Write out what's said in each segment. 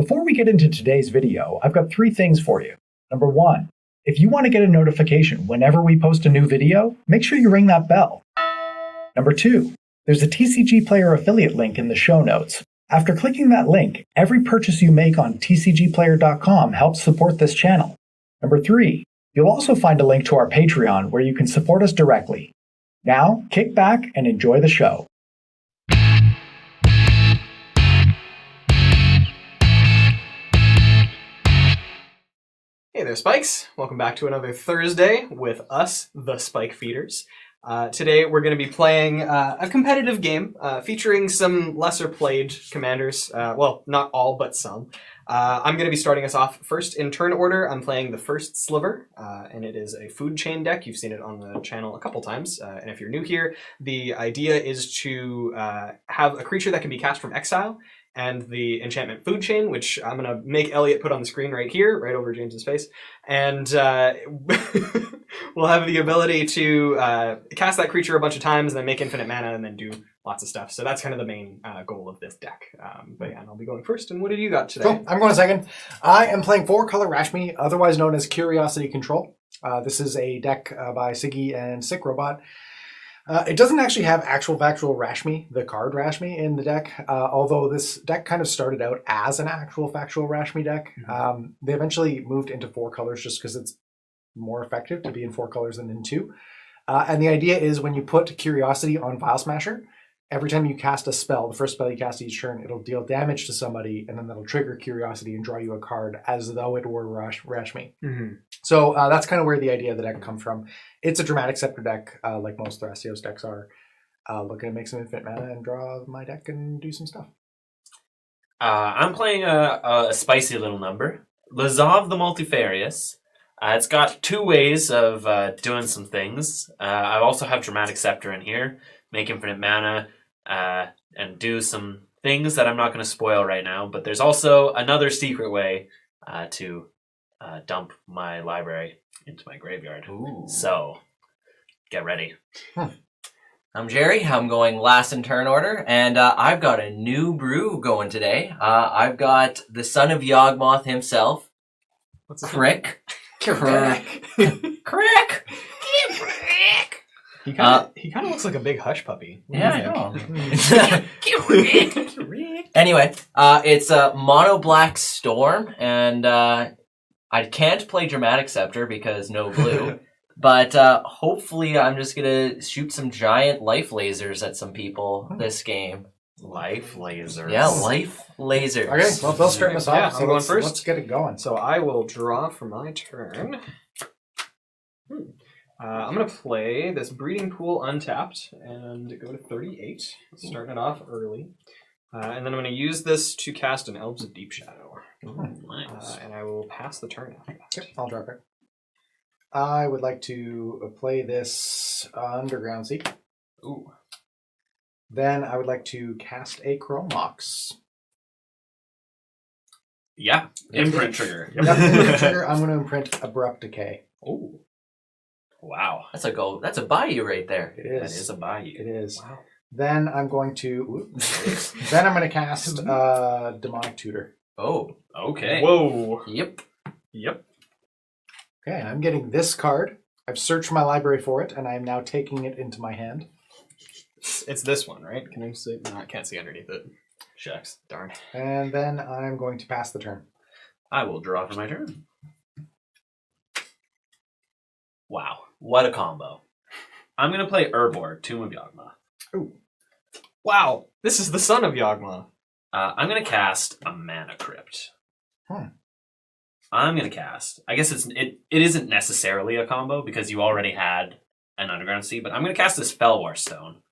Before we get into today's video, I've got 3 things for you. Number 1, if you want to get a notification whenever we post a new video, make sure you ring that bell. Number 2, there's a TCG Player affiliate link in the show notes. After clicking that link, every purchase you make on tcgplayer.com helps support this channel. Number 3, you'll also find a link to our Patreon where you can support us directly. Now, kick back and enjoy the show. Hey there, Spikes. Welcome back to another Thursday with us, the Spike Feeders. Today we're going to be playing a competitive game featuring some lesser played commanders. Well, not all, but some. I'm going to be starting us off first in turn order. I'm playing the first Sliver, and it is a food chain deck. You've seen it on the channel a couple times. And if you're new here, the idea is to have a creature that can be cast from exile, and the enchantment Food Chain, which I'm going to make Elliot put on the screen right here, right over James's face. And we'll have the ability to cast that creature a bunch of times, and then make infinite mana, and then do lots of stuff. So that's kind of the main goal of this deck. But yeah, and I'll be going first. And what have you got today? Cool. I'm going second. I am playing 4-color Rashmi, otherwise known as Curiosity Control. This is a deck by Siggy and Sick Robot. It doesn't actually have actual factual Rashmi, the card Rashmi, in the deck, although this deck kind of started out as an actual factual Rashmi deck. They eventually moved into 4 colors just because it's more effective to be in 4 colors than in 2. And the idea is when you put Curiosity on Vile Smasher, every time you cast a spell, the first spell you cast each turn, it'll deal damage to somebody, and then that'll trigger Curiosity and draw you a card as though it were Rashmi. So that's kind of where the idea of the deck comes from. It's a Dramatic Scepter deck, like most Thrasios decks are. Looking to make some infinite mana and draw my deck and do some stuff. I'm playing a spicy little number, Lazov the Multifarious. It's got 2 ways of doing some things. I also have Dramatic Scepter in here, make infinite mana, and do some things that I'm not going to spoil right now. But there's also another secret way to dump my library into my graveyard. Ooh. So, get ready. I'm Jerry. I'm going last in turn order, and I've got a new brew going today. I've got the son of Yawgmoth himself, Crick. Crick. Crick. He kind of looks like a big hush puppy. Yeah, I know. Anyway, it's a mono black storm, and I can't play Dramatic Scepter because no blue. But hopefully I'm just going to shoot some giant life lasers at some people this game. Life lasers. Yeah, life lasers. Okay, well, they'll start us off. Yeah, so I'm going first. Let's get it going. So I will draw for my turn. I'm going to play this Breeding Pool untapped and go to 38, starting it off early. And then I'm going to use this to cast an Elves of Deep Shadow. Nice. And I will pass the turn after that. Okay, I'll drop it. I would like to play this Underground Sea. Ooh. Then I would like to cast a Chromox. Yeah, imprint trigger. Yep, imprint trigger. I'm going to imprint Abrupt Decay. Oh, wow. That's a go. That's a bayou right there. It is. That is a bayou. It is. Wow. Then I'm going to. Then I'm going to cast Demonic Tutor. Oh, Okay. Whoa. yep. Yep. Okay, I'm getting this card. I've searched my library for it, and I am now taking it into my hand. It's this one, right? Can you see? No, I can't see underneath it. Shucks. Darn. And then I'm going to pass the turn. I will draw for my turn. Wow, What a combo. I'm going to play Urborg, Tomb of Yawgmoth. Ooh. Wow. This is the son of Yawgmoth. I'm going to cast a Mana Crypt. I'm going to cast... I guess it isn't necessarily a combo because you already had an Underground Sea, but I'm going to cast this Fellwar Stone.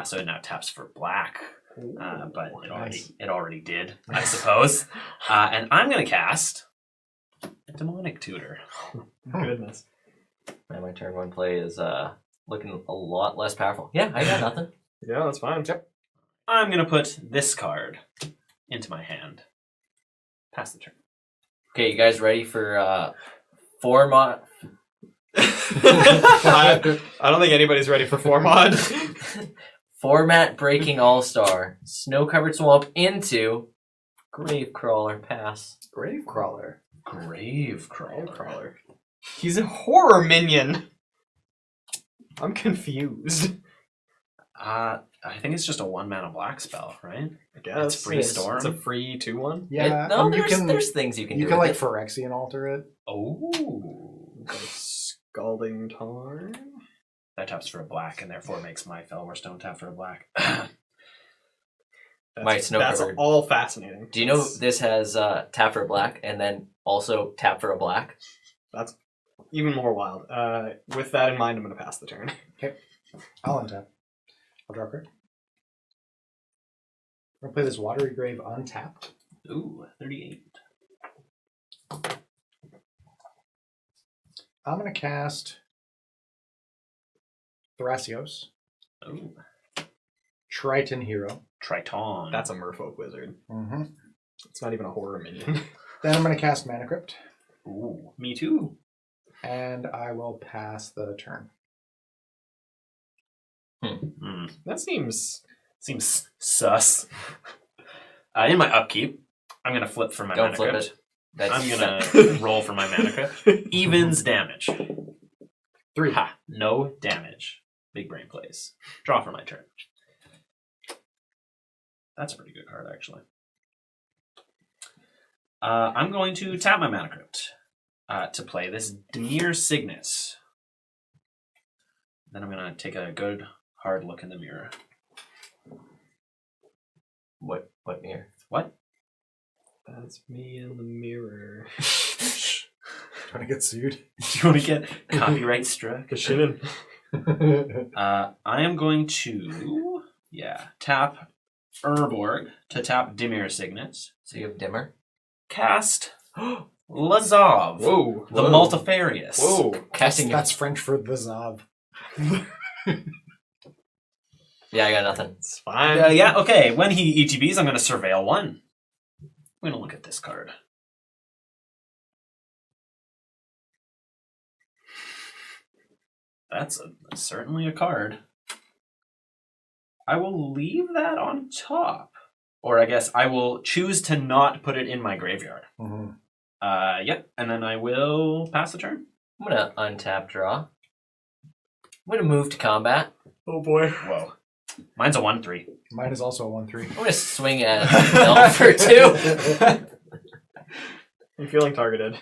So it now taps for black. But it already did, I suppose. And I'm going to cast Demonic Tutor. Goodness. And my turn 1 play is looking a lot less powerful. Yeah, I got nothing. Yeah, that's fine. Yep. I'm going to put this card into my hand. Pass the turn. Okay, you guys ready for 4 mod? I don't think anybody's ready for 4 mod. Format breaking all-star. Snow-covered swamp into Gravecrawler, pass. Gravecrawler. Gravecrawler. He's a horror minion. I'm confused. I think it's just a 1-mana black spell, right? I guess. It's free storm. It's a free 2/1. Yeah, No, you there's things you can do. You can with like it. Phyrexian alter it. Oh. Scalding Tarn. That taps for a black and therefore makes my Fellwar Stone tap for a black. That's Snow-covered. all fascinating. Do you know this has tap for a black and then also tap for a black? That's even more wild. With that in mind, I'm going to pass the turn. Okay. I'll untap. I'll draw a card. I'm going to play this Watery Grave untapped. Ooh, 38. I'm going to cast Thrasios, Ooh, Triton Hero. Triton. That's a Merfolk Wizard. Mm-hmm. It's not even a horror minion. Then I'm going to cast Mana Crypt, Ooh, me too. and I will pass the turn. That seems... Seems sus. In my upkeep, I'm gonna flip for my Don't mana flip crypt. it. That's I'm gonna roll for my mana crypt. Evens damage. 3. Ha! No damage. Big brain plays. Draw for my turn. That's a pretty good card, actually. I'm going to tap my mana crypt to play this Demir Signet. Then I'm gonna take a good hard look in the mirror. What mirror? What? That's me in the mirror. Trying to get sued. Do you want to get copyright struck? Kashinan. I am going to, tap Urborg to tap Dimir Signet. So you have dimmer. Cast Lazov, Whoa. the Multifarious. Whoa. Casting. That's French for the Zav. Yeah, I got nothing. It's fine. Okay. When he ETBs, I'm going to Surveil 1. I'm going to look at this card. That's certainly a card. I will leave that on top. Or I guess I will choose to not put it in my graveyard. Mm-hmm. Yep. And then I will pass the turn. I'm gonna untap draw. I'm gonna move to combat. Oh boy. Whoa. Mine's a 1/3. Mine is also a 1/3. I'm gonna swing at Mel for 2. I'm feeling targeted.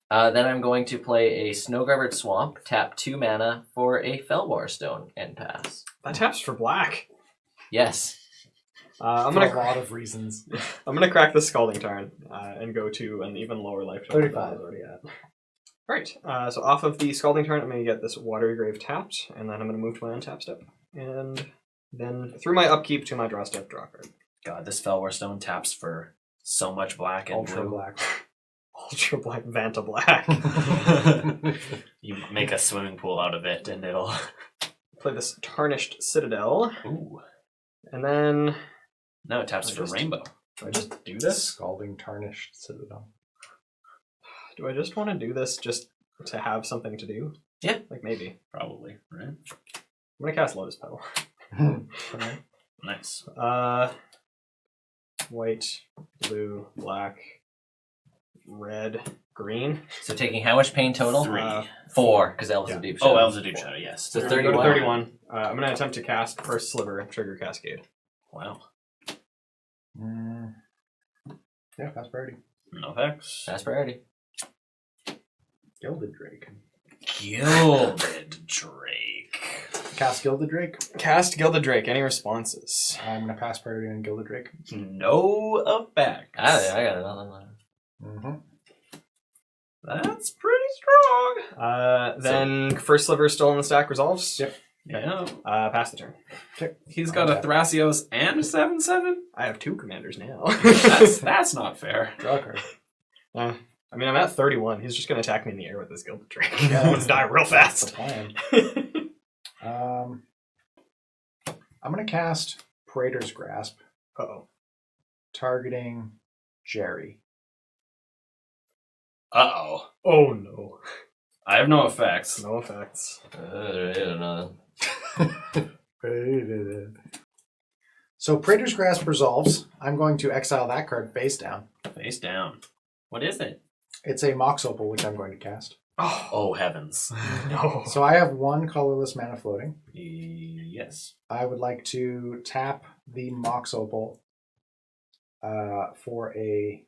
Then I'm going to play a Snowguard Swamp, tap 2 mana for a Fellwar Stone, and pass. That taps for black. Yes. I'm For gonna a lot of reasons. I'm gonna crack the Scalding Tarn and go to an even lower life total 35. than I was already at. Right. So off of the Scalding Tarn, I'm gonna get this Watery Grave tapped, and then I'm gonna move to my untap step, and then through my upkeep to my draw step, draw card. God, this Fellwar Stone taps for so much black and Ultra blue. black. Ultra Black, Vanta Black. You make a swimming pool out of it, and it'll. Play this Tarnished Citadel, Ooh. and then No, it taps I for just- rainbow. do I just do this? Scalding Tarnished Citadel. Do I just want to do this just to have something to do? Yeah. Like maybe. Probably, right? I'm gonna cast Lotus Petal. Nice. White, blue, black, red, green. So taking how much pain total? 3. 4, because Elves Yeah. of Deep Oh, Shadow. Elves of Deep Shadow, yes. So Go to 31. 31. I'm gonna attempt to cast First Sliver, Trigger Cascade. Wow. Yeah, pass priority. No effects. That's priority. Gilded Drake. Gilded Drake. Cast Gilded Drake. Cast Gilded Drake. Any responses? I'm going to pass priority on Gilded Drake. No effects. I got another one. Mm-hmm. That's pretty strong. Then First Sliver still in the stack resolves. Yep. Yeah. Pass the turn. He's got a Thrasios and a 7/7. I have 2 commanders now. That's not fair. Draw a card. I mean, I'm at 31. He's just going to attack me in the air with this Gilded Drake. Yeah, I'm going to die real That's the fast. plan. I'm going to cast Praetor's Grasp, Uh-oh. targeting Jerry. Uh-oh. Oh, no. I have no effects. No effects. I don't know. So Praetor's Grasp resolves. I'm going to exile that card face down. Face down. What is it? It's a Mox Opal, which I'm going to cast. Oh, heavens. No. So I have 1 colorless mana floating. Yes. I would like to tap the Mox Opal for a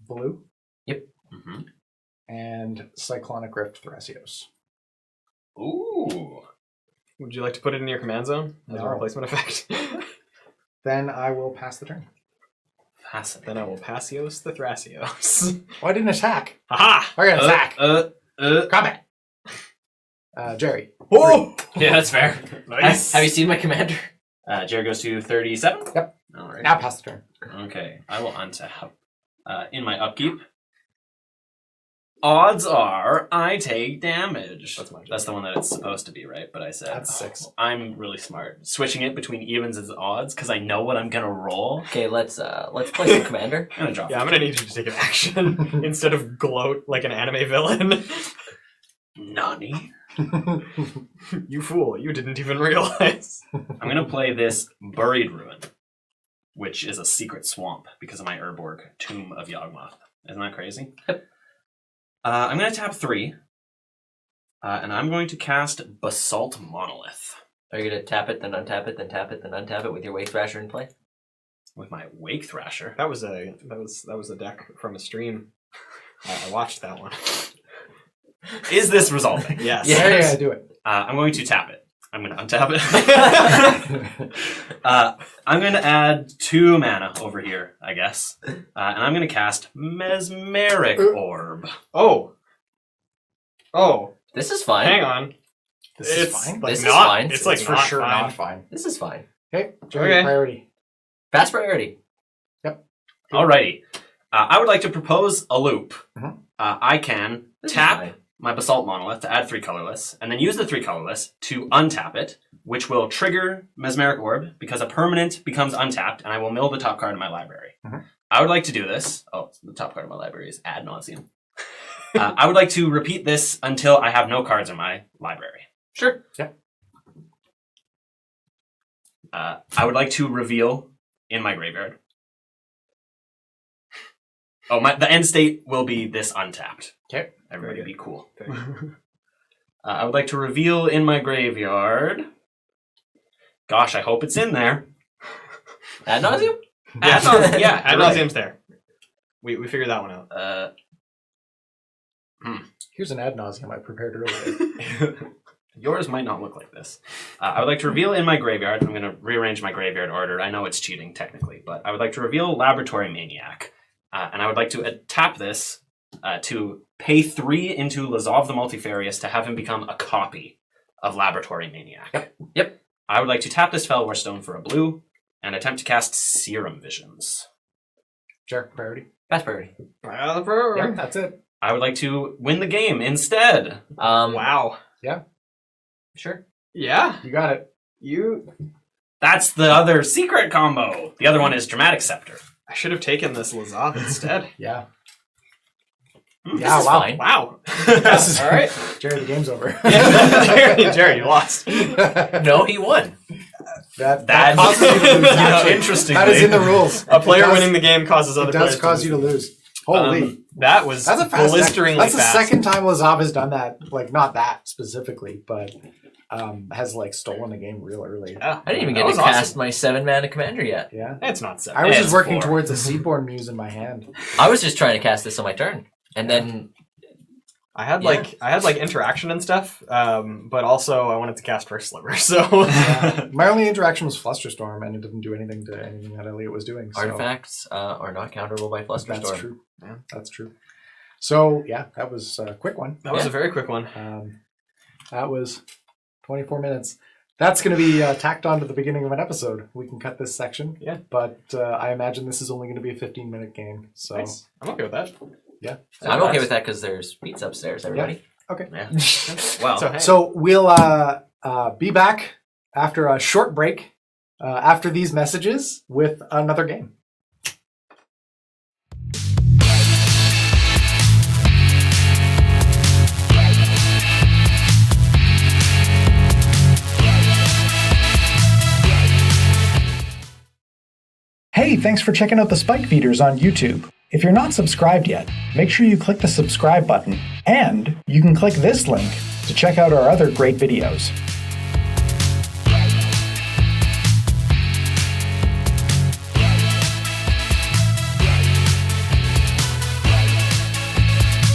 blue Mm-hmm. and Cyclonic Rift Thrasios. Ooh. Would you like to put it in your command zone as a No. replacement effect? Then I will pass the turn. Fascinating. Then I will Passios the Thrasios. Oh, I didn't attack. Haha! I got attack. Combat. Jerry. Oh! Yeah, that's fair. Nice. Have you seen my commander? Jared goes to 37? Yep. All right. Now pass the turn. Okay, I will untap. In my upkeep, odds are I take damage. That's my job. That's the one that it's supposed to be, right? But I said That's 6. I'm really smart. Switching it between evens and odds because I know what I'm gonna roll. Okay, let's play some commander. I'm gonna drop. Yeah, I'm gonna need you to take an action instead of gloat like an anime villain. Nani. You fool, you didn't even realize. I'm gonna play this Buried Ruin, which is a secret swamp because of my Urborg Tomb of Yawgmoth. Isn't that crazy? Yep. I'm gonna tap 3, and I'm going to cast Basalt Monolith Are you gonna tap it, then untap it, then tap it, then untap it with your Wake Thrasher in play? with my Wake Thrasher. That was a deck from a stream. I watched that one. Is this resolving? Yes. Yeah, do it. I'm going to tap it. I'm going to untap it. I'm going to add 2 mana over here, I guess. And I'm going to cast Mesmeric Orb. Oh. This is fine. Hang on. This is It's fine. like This is not- fine. It's like for not sure fine. not fine. This is fine. Okay, Jerry, Okay. priority. Fast priority. Alrighty. I would like to propose a loop. Mhm. I can This is tap fine. my Basalt Monolith to add 3 colorless, and then use the 3 colorless to untap it, which will trigger Mesmeric Orb because a permanent becomes untapped, and I will mill the top card in my library. Mhm. I would like to do this. Oh, the top card of my library is ad nauseum. I would like to repeat this until I have no cards in my library. Sure. I would like to reveal in my graveyard. Oh, the end state will be this untapped. Okay. Everybody be cool. Okay. I would like to reveal in my graveyard. Gosh, I hope it's in there. Ad nauseum? Ad nauseam, yeah, Ad you're right. nauseum's there. We figured that one out. Here's an ad nauseum I prepared earlier. Yours might not look like this. I would like to reveal in my graveyard. I'm going to rearrange my graveyard order. I know it's cheating technically, but I would like to reveal Laboratory Maniac. And I would like to tap this to pay 3 into Lazov the Multifarious to have him become a copy of Laboratory Maniac. Yep. I would like to tap this Fellwar Stone for a blue and attempt to cast Serum Visions. Jerry, priority. Fast priority. Yeah, that's it. I would like to win the game instead. Wow. Sure. Yeah. You got it. That's the other secret combo. The other one is Dramatic Scepter. I should have taken this Lazav instead. Yeah. This Yeah, is wow. fine. Wow. This is- All right. Jerry, the game's over. Jerry, you lost. No, he won. that causes you to lose. You know, actually. interestingly, That is in the rules. A player It does- winning the game causes other It players does cause you to lose. Holy. That was That's a fast blisteringly That's fast. the second time Lazav has done that. Like, not that specifically, but has, like, stolen a game real early. Yeah. I didn't even That get to was cast awesome. my 7-mana commander yet. Yeah. It's not 7. I was It's just working 4. towards a Seaborn Muse in my hand. I was just trying to cast this on my turn. And then I had like interaction and stuff, but also I wanted to cast First Sliver, so My only interaction was Flusterstorm, and it didn't do anything to anything that Elliot was doing. So artifacts are not counterable by Flusterstorm. that's true. Yeah. That's true. So, yeah, that was a quick one. that was a very quick one. That was 24 minutes. That's going to be tacked on to the beginning of an episode. We can cut this section. Yeah. But I imagine this is only going to be a 15-minute game. So, Nice. I'm okay with that. yeah. I'm okay with that because there's pizza upstairs, everybody. Okay. Yeah. Well, So, hey. So we'll be back after a short break after these messages with another game. thanks for checking out the Spike Feeders on YouTube. If you're not subscribed yet, make sure you click the subscribe button, and you can click this link to check out our other great videos.